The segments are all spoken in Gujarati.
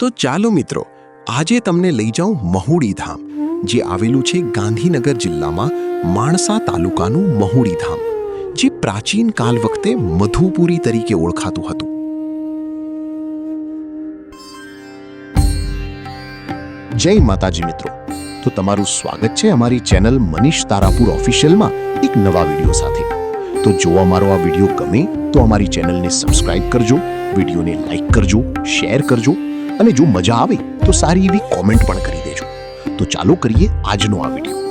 તો ચાલો મિત્રો, આજે તમને લઈ જાઉં મહુડી ધામ, જે આવેલું છે ગાંધીનગર જિલ્લામાં માણસા તાલુકાનું મહુડી ધામ, જે પ્રાચીન કાલ વખતે મધુપુરી તરીકે ઓળખાતું હતું. જય માતાજી મિત્રો, તો તમારું સ્વાગત છે અમારી ચેનલ મનીષ તારાપુર ઓફિશિયલમાં એક નવા વિડીયો સાથે. તો જો અમારો આ વિડીયો ગમે તો અમારી ચેનલને સબસ્ક્રાઇબ કરજો, વિડીયોને લાઈક કરજો, શેર કરજો અને જો મજા આવે તો સારી એવી કોમેન્ટ પણ કરી દેજો. તો ચાલો કરીએ આજનો આ વિડીયો.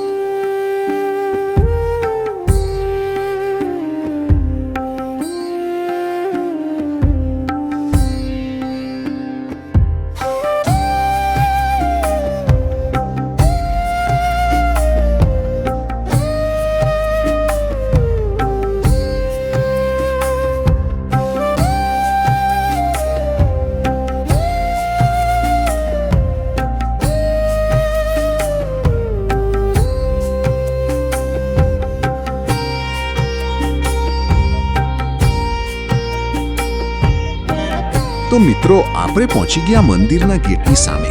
તો મિત્રો, આપણે પહોંચી ગયા મંદિરના ગેટની સામે.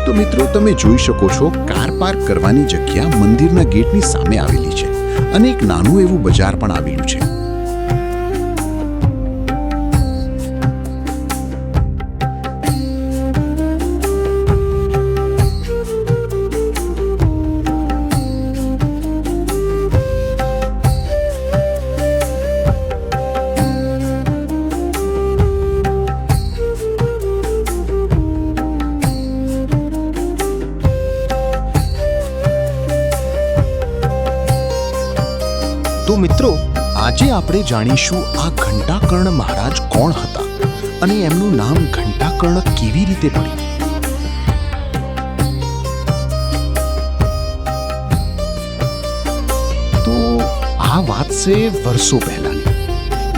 તો મિત્રો, તમે જોઈ શકો છો કાર પાર્ક કરવાની જગ્યા મંદિરના ગેટની સામે આવેલી છે અને એક નાનું એવું બજાર પણ આવેલું છે. તો મિત્રો, આજે આપણે જાણીશું આ ઘંટાકર્ણ મહારાજ કોણ હતા અને એમનું નામ ઘંટાકર્ણ કેવી રીતે પડ્યું. તો આ વાત છે વર્ષો પહેલાની.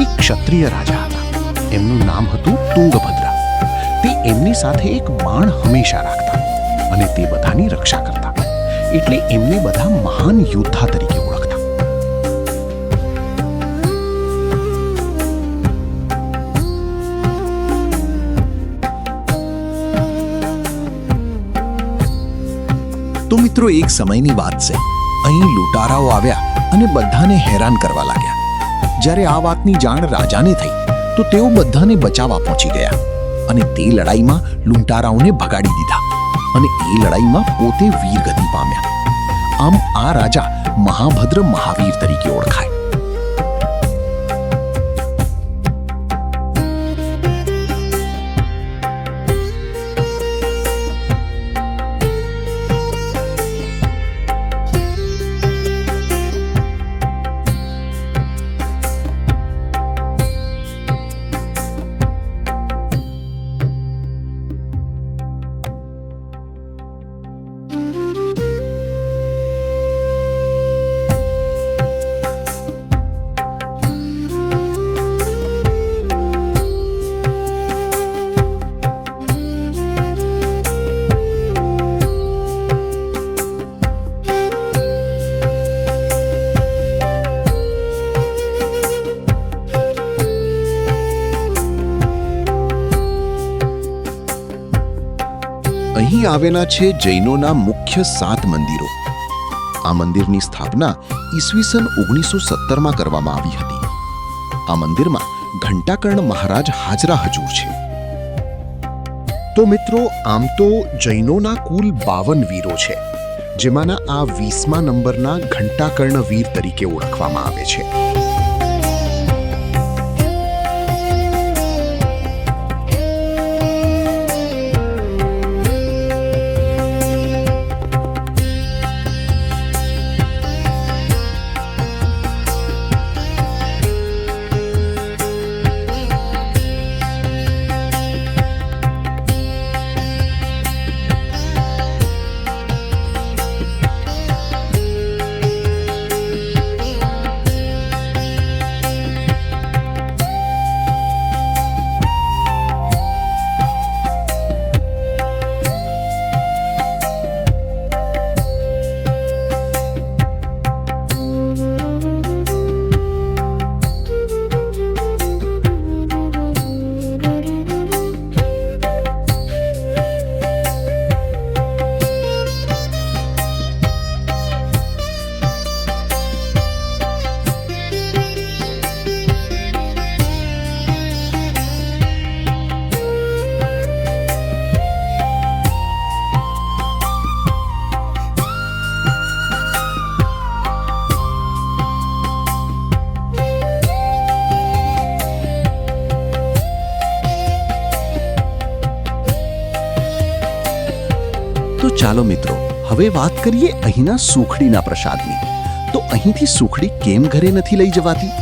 એક ક્ષત્રિય રાજા હતા, એમનું નામ હતું તુંગભદ્રા. તે એમની સાથે એક બાણ હંમેશા રાખતા અને તે બધાની રક્ષા કરતા, એટલે એમને બધા મહાન યોદ્ધા તરીકે ઓળખતા. તો મિત્રો, એક સમયની વાત છે. અહીં લૂંટારાઓ આવ્યા અને બધાને હેરાન કરવા લાગ્યા. જ્યારે આ વાતની જાણ રાજાને થઈ તો તેઓ બધાને બચાવવા પહોંચી ગયા અને તે લડાઈમાં લૂંટારાઓને ભગાડી દીધા અને એ લડાઈમાં પોતે વીરગતિ પામ્યા. આમ આ રાજા મહાભદ્ર મહાવીર તરીકે ઓળખાય. અહીં આવેલા છે જૈનોના મુખ્ય 7 મંદિરો. આ મંદિરની સ્થાપના ઈસવીસન 1917માં કરવામાં આવી હતી. આ મંદિરમાં ઘંટાકર્ણ મહારાજ હાજરા હજુર છે. તો મિત્રો, આમ તો જૈનોના કુલ 52 વીરો છે, જેમાંના આ 20મા નંબરના ઘંટાકર્ણ વીર તરીકે ઓળખવામાં આવે છે. તો ચાલો મિત્રો, હવે વાત કરીએ અહીંના સુખડીના પ્રસાદની. તો અહીંથી સુખડી કેમ ઘરે નથી લઈ જવાતી?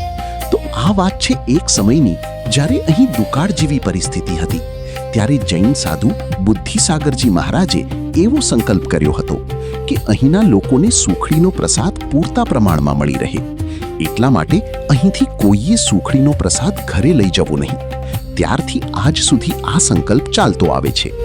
તો આ વાત છે એક સમયની, જ્યારે અહીં દુકાળ જેવી પરિસ્થિતિ હતી. ત્યારે જૈન સાધુ બુદ્ધિસાગરજી મહારાજે એવો સંકલ્પ કર્યો હતો કે અહીંના લોકોને સુખડીનો પ્રસાદ પૂરતા પ્રમાણમાં મળી રહે. એટલા માટે અહીંથી કોઈએ સુખડીનો પ્રસાદ ઘરે લઈ જવો નહીં. ત્યારથી આજ સુધી આ સંકલ્પ ચાલતો આવે છે.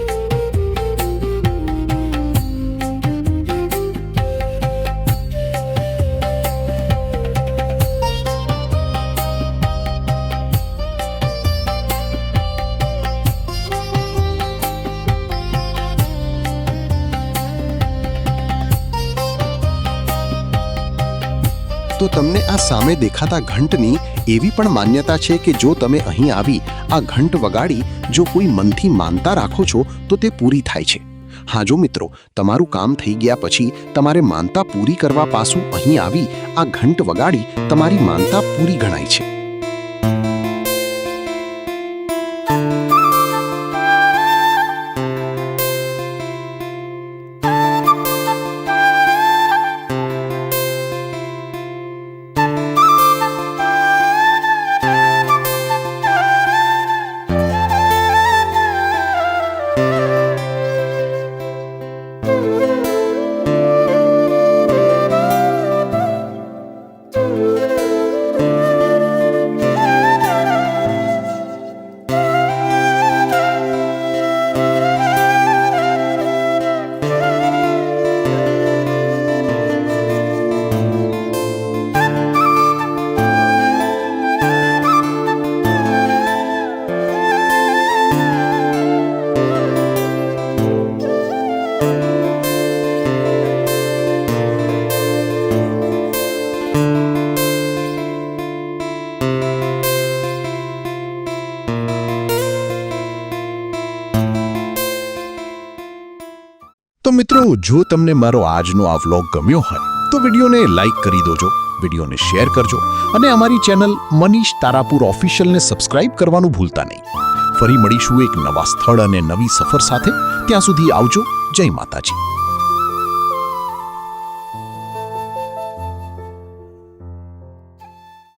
તો તમને આ સામે દેખાતા ઘંટની એવી પણ માન્યતા છે કે જો તમે અહીં આવી આ ઘંટ વગાડી જો કોઈ મનથી માનતા રાખો છો તો તે પૂરી થાય છે. હા, જો મિત્રો, તમારું કામ થઈ ગયા પછી તમારે માનતા પૂરી કરવા પાછું અહીં આવી આ ઘંટ વગાડી તમારી માનતા પૂરી ગણાય છે. તો મિત્રો, જો તમને મારો આજનો આ વ્લોગ ગમ્યો હોય તો વિડીયોને લાઈક કરી દોજો, વિડીયોને શેર કરજો અને અમારી ચેનલ મનીષ તારાપુર ઓફિશિયલને સબસ્ક્રાઇબ કરવાનું ભૂલતા નહીં. ફરી મળીશું એક નવા સ્થળ અને નવી સફર સાથે. ત્યાં સુધી આવજો. જય માતાજી.